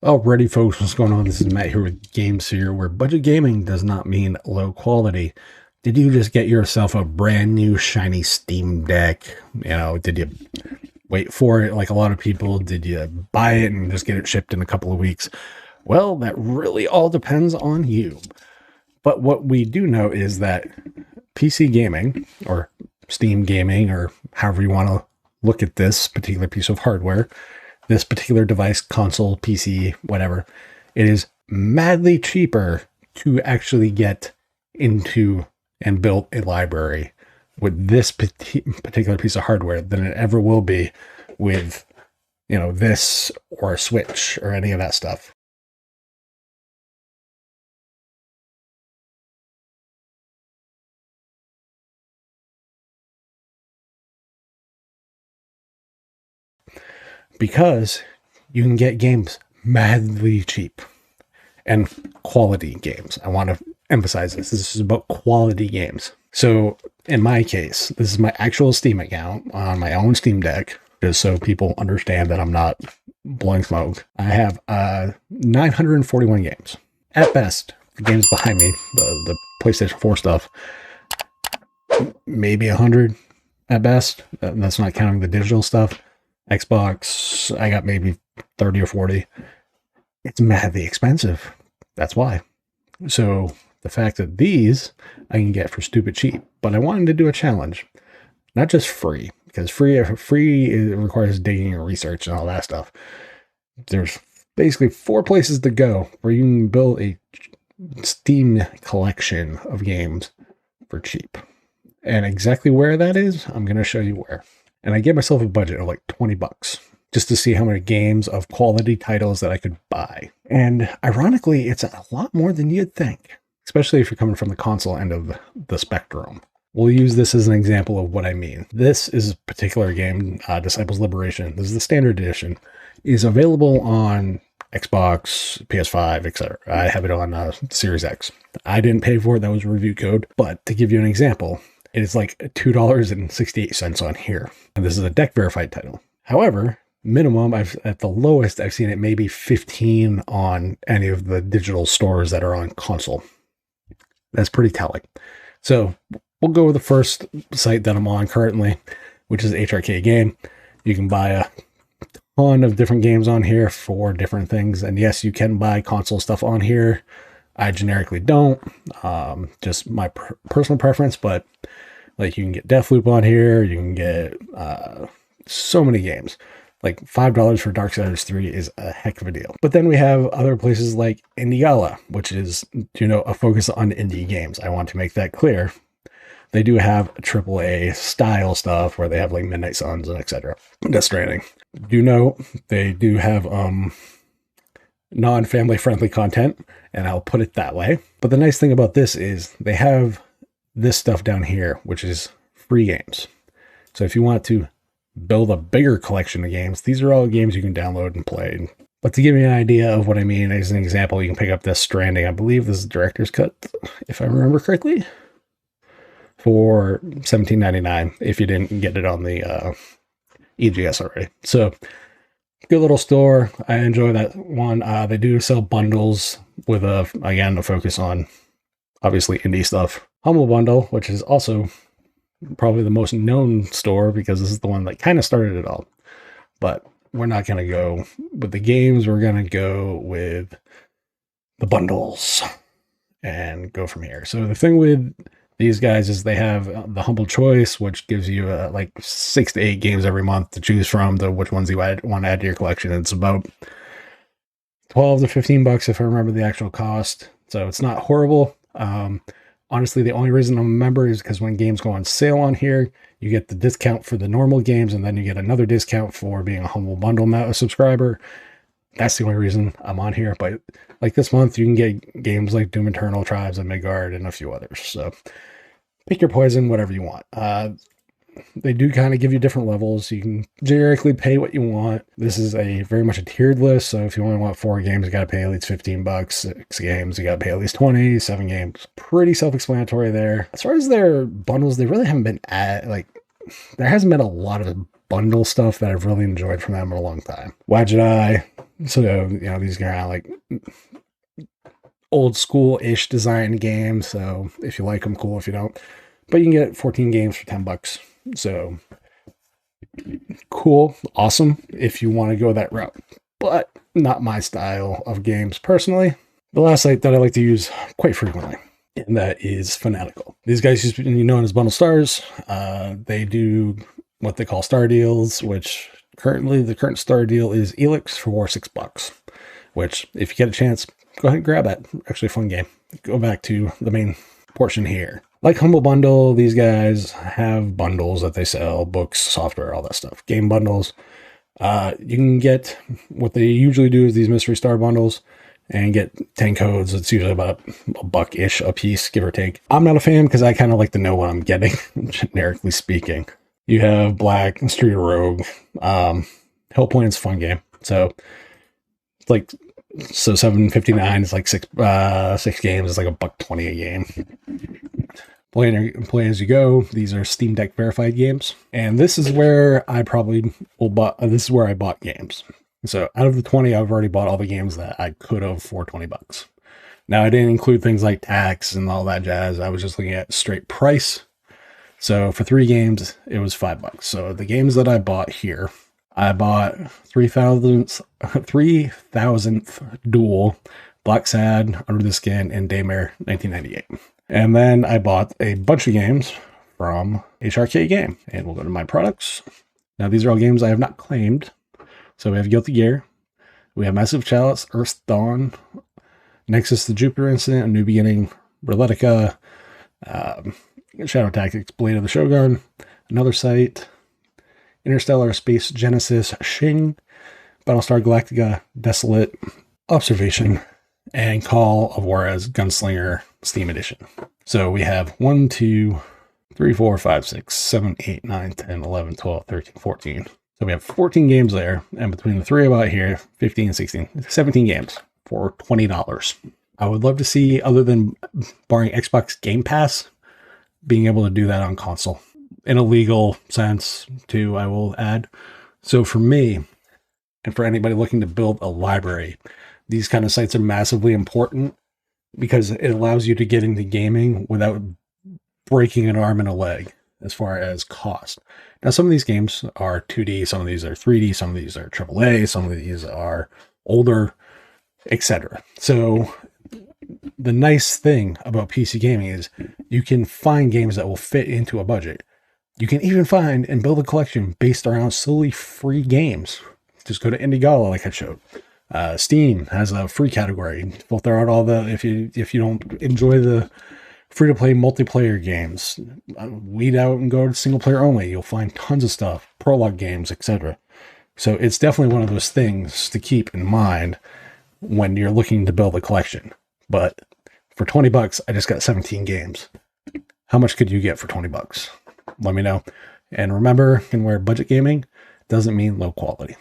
Alrighty, folks, what's going on? This is Matt here with Games here, where budget gaming does not mean low quality. Did you just get yourself a brand new shiny Steam Deck? Did you wait for it like a lot of people? Did you buy it and just get it shipped in a couple of weeks? Well, that really all depends on you. But what we do know is that PC gaming, or Steam gaming, or however you want to look at this particular piece of hardware, this particular device, console, PC, whatever, it is madly cheaper to actually get into and build a library with this particular piece of hardware than it ever will be with, this or a Switch or any of that stuff. Because you can get games madly cheap and quality games. I want to emphasize this. This is about quality games. So in my case, this is my actual Steam account on my own Steam Deck, just so people understand that I'm not blowing smoke. I have 941 games. At best, the games behind me, the PlayStation 4 stuff, maybe 100 at best. That's not counting the digital stuff. Xbox, I got maybe 30 or 40. It's madly expensive. That's why. So the fact that these I can get for stupid cheap, but I wanted to do a challenge, not just free, because free it requires digging and research and all that stuff. There's basically 4 places to go where you can build a Steam collection of games for cheap. And exactly where that is, I'm going to show you where. And I gave myself a budget of like 20 bucks just to see how many games of quality titles that I could buy. And ironically, it's a lot more than you'd think, especially if you're coming from the console end of the spectrum. We'll use this as an example of what I mean. This is a particular game, Disciples Liberation. This is the standard edition. Is available on Xbox, PS5, etc. I have it on Series X. I didn't pay for it. That was a review code. But to give you an example, it is like $2.68 on here. And this is a deck verified title. However, minimum, at the lowest, I've seen it maybe 15 on any of the digital stores that are on console. That's pretty telling. So we'll go with the first site that I'm on currently, which is HRK Game. You can buy a ton of different games on here for different things. And yes, you can buy console stuff on here. I generically don't, just my personal preference, but like you can get Deathloop on here. You can get so many games. Like $5 for Darksiders 3 is a heck of a deal. But then we have other places like Indiegala, which is, a focus on indie games. I want to make that clear. They do have AAA style stuff where they have like Midnight Suns and etc. Death Stranding. They do have non-family friendly content, and I'll put it that way. But the nice thing about this is they have this stuff down here, which is free games. So if you want to build a bigger collection of games, these are all games you can download and play. But to give you an idea of what I mean, as an example, you can pick up Death Stranding. I believe this is Director's Cut, if I remember correctly, for $17.99 if you didn't get it on the EGS already. So good little store. I enjoy that one. They do sell bundles with a focus on obviously indie stuff. Humble Bundle, which is also probably the most known store because this is the one that kind of started it all. But we're not going to go with the games. We're going to go with the bundles and go from here. So the thing with these guys is they have the Humble Choice, which gives you like 6 to 8 games every month to choose from, to which ones you want to add to your collection. It's about 12 to 15 bucks if I remember the actual cost. So it's not horrible. Honestly, the only reason I'm a member is because when games go on sale on here, you get the discount for the normal games, and then you get another discount for being a Humble Bundle subscriber. That's the only reason I'm on here. But like this month, you can get games like Doom Eternal, Tribes, and Midgard, and a few others. So pick your poison, whatever you want. They do kind of give you different levels. You can generically pay what you want. This is very much a tiered list. So if you only want 4 games, you got to pay at least 15 bucks. 6 games, you got to pay at least 20. 7 games, pretty self-explanatory there. As far as their bundles, they really haven't been there hasn't been a lot of bundle stuff that I've really enjoyed from them in a long time. Wadget Eye. So, these are like old school-ish design games. So if you like them, cool. If you don't, but you can get 14 games for $10. So cool, awesome if you want to go that route, but not my style of games personally. The last site that I like to use quite frequently, and that is Fanatical. These guys used to be known as Bundle Stars. They do what they call star deals, which currently the current star deal is Elix for $6, which if you get a chance, go ahead and grab that. Actually a fun game. Go back to the main portion here. Like Humble Bundle, these guys have bundles that they sell, books, software, all that stuff. Game bundles. You can get, what they usually do is these mystery star bundles and get 10 codes. It's usually about $1-ish a piece, give or take. I'm not a fan because I kind of like to know what I'm getting, generically speaking. You have Black, Street of Rogue. Hellpoint's a fun game. So it's like, so $7.59 is like six games. It's like $1.20 a game. Play as you go. These are Steam Deck verified games, and this is where I probably will buy. This is where I bought games. So out of the 20, I've already bought all the games that I could have for $20. Now I didn't include things like tax and all that jazz. I was just looking at straight price. So for 3 games, it was $5. So the games that I bought here, I bought 3000th Duel, Black Sad, Under the Skin, and Daymare 1998. And then I bought a bunch of games from HRK Game. And we'll go to my products. Now these are all games I have not claimed. So we have Guilty Gear. We have Massive Chalice, Earth Dawn, Nexus the Jupiter Incident, A New Beginning, Reletica, Shadow Tactics, Blade of the Shogun, Another Sight, Interstellar Space Genesis, Shing, Battlestar Galactica, Desolate, Observation, and Call of Juarez Gunslinger Steam Edition. So we have 1, 2, 3, 4, 5, 6, 7, 8, 9, 10, 11, 12, 13, 14. So we have 14 games there, and between the 3 about here, 15, 16, 17 games for $20. I would love to see, other than barring Xbox Game Pass, being able to do that on console. In a legal sense, too, I will add. So for me, and for anybody looking to build a library, these kind of sites are massively important because it allows you to get into gaming without breaking an arm and a leg as far as cost. Now, some of these games are 2D, some of these are 3D, some of these are AAA, some of these are older, etc. So the nice thing about PC gaming is you can find games that will fit into a budget. You can even find and build a collection based around solely free games. Just go to Indiegogo, like I showed. Steam has a free category. Filter out all the, if you don't enjoy the free-to-play multiplayer games, weed out and go to single player only. You'll find tons of stuff, prologue games, etc. So it's definitely one of those things to keep in mind when you're looking to build a collection. But for $20, I just got 17 games. How much could you get for $20? Let me know. And remember, where budget gaming doesn't mean low quality.